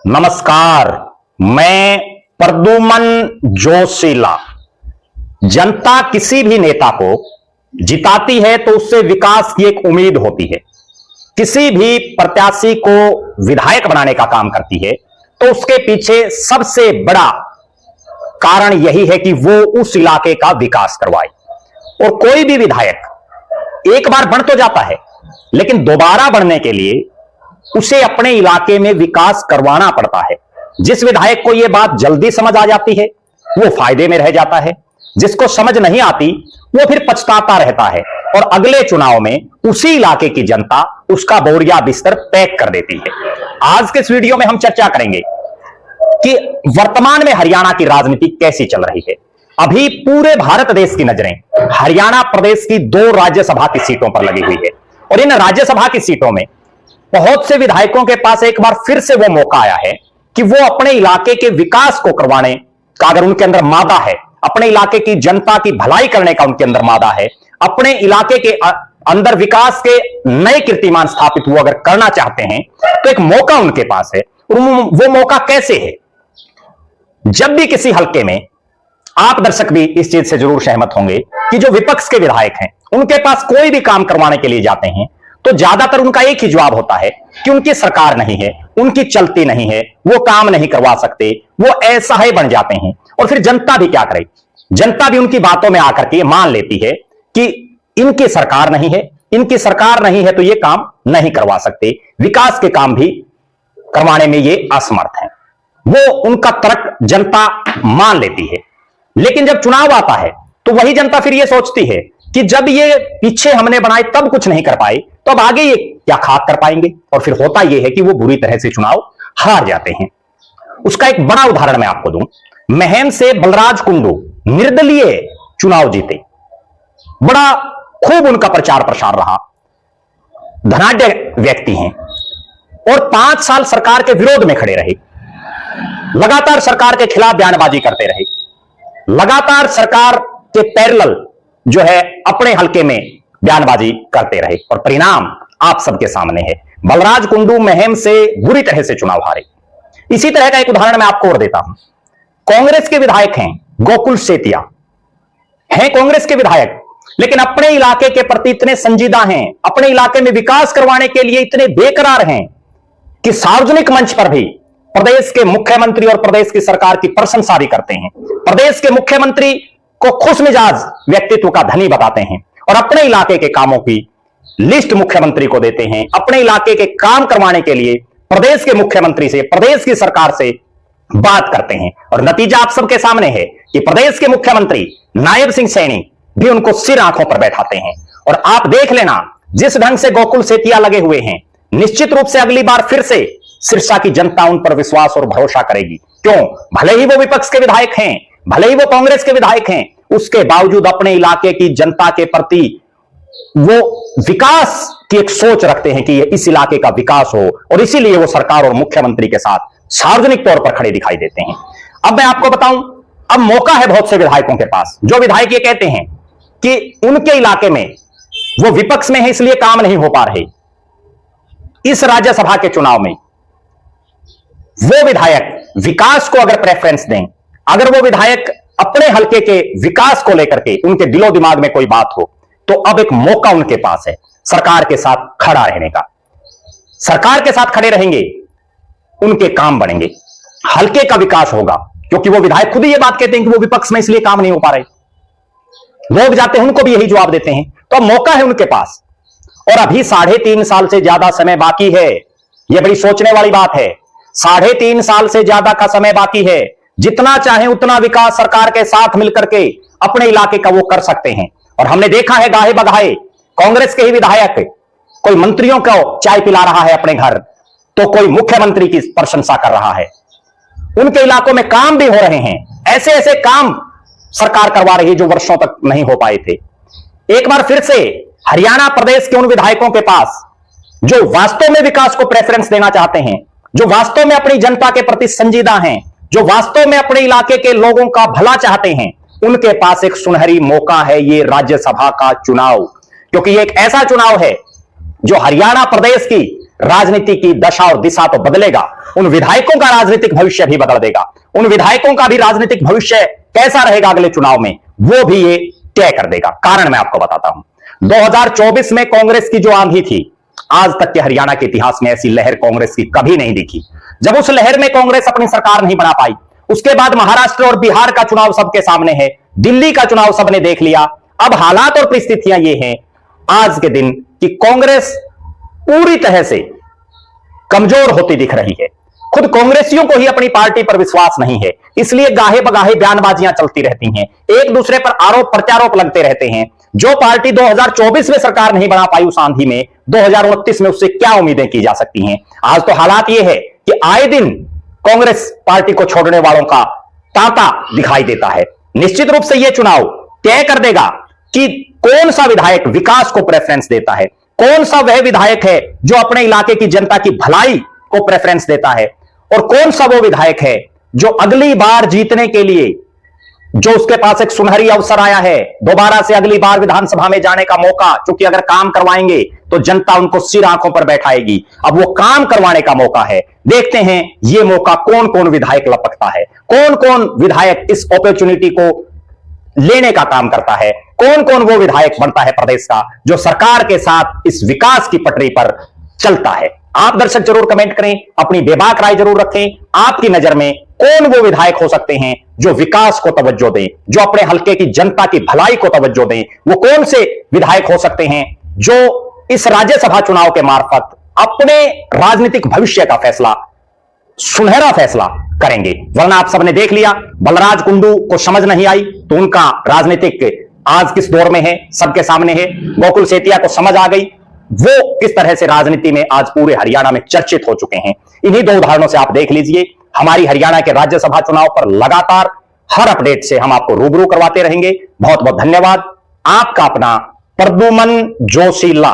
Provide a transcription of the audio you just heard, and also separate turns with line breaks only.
नमस्कार। मैं प्रद्युमन जोशीला। जनता किसी भी नेता को जिताती है तो उससे विकास की एक उम्मीद होती है। किसी भी प्रत्याशी को विधायक बनाने का काम करती है तो उसके पीछे सबसे बड़ा कारण यही है कि वो उस इलाके का विकास करवाए। और कोई भी विधायक एक बार बन तो जाता है, लेकिन दोबारा बनने के लिए उसे अपने इलाके में विकास करवाना पड़ता है। जिस विधायक को यह बात जल्दी समझ आ जाती है वो फायदे में रह जाता है, जिसको समझ नहीं आती वो फिर पछताता रहता है और अगले चुनाव में उसी इलाके की जनता उसका बोरिया बिस्तर पैक कर देती है। आज के इस वीडियो में हम चर्चा करेंगे कि वर्तमान में हरियाणा की राजनीति कैसी चल रही है। अभी पूरे भारत देश की नजरें हरियाणा प्रदेश की 2 राज्यसभा की सीटों पर लगी हुई है और इन राज्यसभा की सीटों में बहुत से विधायकों के पास एक बार फिर से वो मौका आया है कि वो अपने इलाके के विकास को करवाने का अगर उनके अंदर मादा है, अपने इलाके की जनता की भलाई करने का उनके अंदर मादा है, अपने इलाके के अंदर विकास के नए कीर्तिमान स्थापित वो अगर करना चाहते हैं तो एक मौका उनके पास है। और वो मौका कैसे है? जब भी किसी हलके में, आप दर्शक भी इस चीज से जरूर सहमत होंगे कि जो विपक्ष के विधायक हैं उनके पास कोई भी काम करवाने के लिए जाते हैं तो ज्यादातर उनका एक ही जवाब होता है कि उनकी सरकार नहीं है, उनकी चलती नहीं है, वो काम नहीं करवा सकते, वो ऐसा ही बन जाते हैं। और फिर जनता भी क्या करे? जनता भी उनकी बातों में आकर के मान लेती है कि इनकी सरकार नहीं है, इनकी सरकार नहीं है तो ये काम नहीं करवा सकते, विकास के काम भी करवाने में ये असमर्थ हैं। वो उनका तर्क जनता मान लेती है। लेकिन जब चुनाव आता है तो वही जनता फिर ये सोचती है कि जब ये पीछे हमने बनाए तब कुछ नहीं कर पाए तो अब आगे ये क्या खाक कर पाएंगे। और फिर होता यह है कि वो बुरी तरह से चुनाव हार जाते हैं। उसका एक बड़ा उदाहरण मैं आपको दूं। महम से बलराज कुंडू निर्दलीय चुनाव जीते, बड़ा खूब उनका प्रचार प्रसार रहा, धनाढ्य व्यक्ति हैं और 5 साल सरकार के विरोध में खड़े रहे, लगातार सरकार के खिलाफ बयानबाजी करते रहे, लगातार सरकार के पैरेलल जो है अपने हलके में बयानबाजी करते रहे और परिणाम आप सबके सामने है। बलराज कुंडू महम से बुरी तरह से चुनाव हारे। इसी तरह का एक उदाहरण मैं आपको और देता हूं। कांग्रेस के विधायक हैं गोकुल सेतिया, हैं कांग्रेस के विधायक, लेकिन अपने इलाके के प्रति इतने संजीदा हैं, अपने इलाके में विकास करवाने के लिए इतने बेकरार हैं कि सार्वजनिक मंच पर भी प्रदेश के मुख्यमंत्री और प्रदेश की सरकार की प्रशंसा भी करते हैं, प्रदेश के मुख्यमंत्री को खुश मिजाज व्यक्तित्व का धनी बताते हैं और अपने इलाके के कामों की लिस्ट मुख्यमंत्री को देते हैं। अपने इलाके के काम करवाने के लिए प्रदेश के मुख्यमंत्री से, प्रदेश की सरकार से बात करते हैं और नतीजा आप सबके सामने है कि प्रदेश के मुख्यमंत्री नायब सिंह सैनी भी उनको सिर आंखों पर बैठाते हैं। और आप देख लेना, जिस ढंग से गोकुल सेतिया लगे हुए हैं, निश्चित रूप से अगली बार फिर से सिरसा की जनता उन पर विश्वास और भरोसा करेगी। क्यों? भले ही वो विपक्ष के विधायक हैं, भले ही वो कांग्रेस के विधायक हैं, उसके बावजूद अपने इलाके की जनता के प्रति वो विकास की एक सोच रखते हैं कि इस इलाके का विकास हो और इसीलिए वो सरकार और मुख्यमंत्री के साथ सार्वजनिक तौर पर खड़े दिखाई देते हैं। अब मैं आपको बताऊं, अब मौका है बहुत से विधायकों के पास। जो विधायक ये कहते हैं कि उनके इलाके में वो विपक्ष में है इसलिए काम नहीं हो पा रहे, इस राज्यसभा के चुनाव में वो विधायक विकास को अगर प्रेफरेंस दें, अगर वो विधायक अपने हलके के विकास को लेकर के उनके दिलो दिमाग में कोई बात हो, तो अब एक मौका उनके पास है सरकार के साथ खड़ा रहने का। सरकार के साथ खड़े रहेंगे, उनके काम बढ़ेंगे, हलके का विकास होगा, क्योंकि वो विधायक खुद ही ये बात कहते हैं कि वो विपक्ष में इसलिए काम नहीं हो पा रहे। लोग जाते हैं उनको भी यही जवाब देते हैं। तो अब मौका है उनके पास और अभी 3.5 साल से ज्यादा समय बाकी है। यह बड़ी सोचने वाली बात है। 3.5 साल से ज्यादा का समय बाकी है। जितना चाहे उतना विकास सरकार के साथ मिलकर के अपने इलाके का वो कर सकते हैं। और हमने देखा है गाहे बगाहे कांग्रेस के ही विधायक कोई मंत्रियों को चाय पिला रहा है अपने घर, तो कोई मुख्यमंत्री की प्रशंसा कर रहा है। उनके इलाकों में काम भी हो रहे हैं, ऐसे ऐसे काम सरकार करवा रही है जो वर्षों तक नहीं हो पाए थे। एक बार फिर से हरियाणा प्रदेश के उन विधायकों के पास जो वास्तव में विकास को प्रेफरेंस देना चाहते हैं, जो वास्तव में अपनी जनता के प्रति संजीदा हैं, जो वास्तव में अपने इलाके के लोगों का भला चाहते हैं, उनके पास एक सुनहरी मौका है ये राज्यसभा का चुनाव। क्योंकि ये एक ऐसा चुनाव है जो हरियाणा प्रदेश की राजनीति की दशा और दिशा तो बदलेगा, उन विधायकों का राजनीतिक भविष्य भी बदल देगा। उन विधायकों का भी राजनीतिक भविष्य कैसा रहेगा अगले चुनाव में, वो भी ये तय कर देगा। कारण मैं आपको बताता हूं। 2024 में कांग्रेस की जो आंधी थी, आज तक के हरियाणा के इतिहास में ऐसी लहर कांग्रेस की कभी नहीं दिखी। जब उस लहर में कांग्रेस अपनी सरकार नहीं बना पाई, उसके बाद महाराष्ट्र और बिहार का चुनाव सबके सामने है, दिल्ली का चुनाव सबने देख लिया। अब हालात और परिस्थितियां ये हैं आज के दिन कि कांग्रेस पूरी तरह से कमजोर होती दिख रही है। खुद कांग्रेसियों को ही अपनी पार्टी पर विश्वास नहीं है, इसलिए गाहे बगाहे बयानबाजियां चलती रहती हैं, एक दूसरे पर आरोप प्रत्यारोप लगते रहते हैं। जो पार्टी 2024 में सरकार नहीं बना पाई उस आंधी में, 2029 में उससे क्या उम्मीदें की जा सकती हैं। आज तो हालात यह है कि आए दिन कांग्रेस पार्टी को छोड़ने वालों का तांता दिखाई देता है। निश्चित रूप से यह चुनाव तय कर देगा कि कौन सा विधायक विकास को प्रेफरेंस देता है, कौन सा वह विधायक है जो अपने इलाके की जनता की भलाई को प्रेफरेंस देता है, और कौन सा वो विधायक है जो अगली बार जीतने के लिए, जो उसके पास एक सुनहरी अवसर आया है, दोबारा से अगली बार विधानसभा में जाने का मौका, क्योंकि अगर काम करवाएंगे तो जनता उनको सिर आंखों पर बैठाएगी। अब वो काम करवाने का मौका है। देखते हैं ये मौका कौन कौन विधायक लपकता है, कौन कौन विधायक इस अपॉर्चुनिटी को लेने का काम करता है, कौन कौन वो विधायक बनता है प्रदेश का जो सरकार के साथ इस विकास की पटरी पर चलता है। आप दर्शक जरूर कमेंट करें, अपनी बेबाक राय जरूर रखें। आपकी नजर में कौन वो विधायक हो सकते हैं जो विकास को तवज्जो दें, जो अपने हल्के की जनता की भलाई को तवज्जो दें। वो कौन से विधायक हो सकते हैं जो इस राज्यसभा चुनाव के मार्फत अपने राजनीतिक भविष्य का फैसला, सुनहरा फैसला करेंगे। वरना आप सबने देख लिया, बलराज कुंडू को समझ नहीं आई तो उनका राजनीतिक आज किस दौर में है सबके सामने है। गोकुल सेतिया को समझ आ गई, वो किस तरह से राजनीति में आज पूरे हरियाणा में चर्चित हो चुके हैं। इन्हीं दो उदाहरणों से आप देख लीजिए। हमारी हरियाणा के राज्यसभा चुनाव पर लगातार हर अपडेट से हम आपको रूबरू करवाते रहेंगे। बहुत बहुत धन्यवाद। आपका अपना प्रद्युमन जोशीला।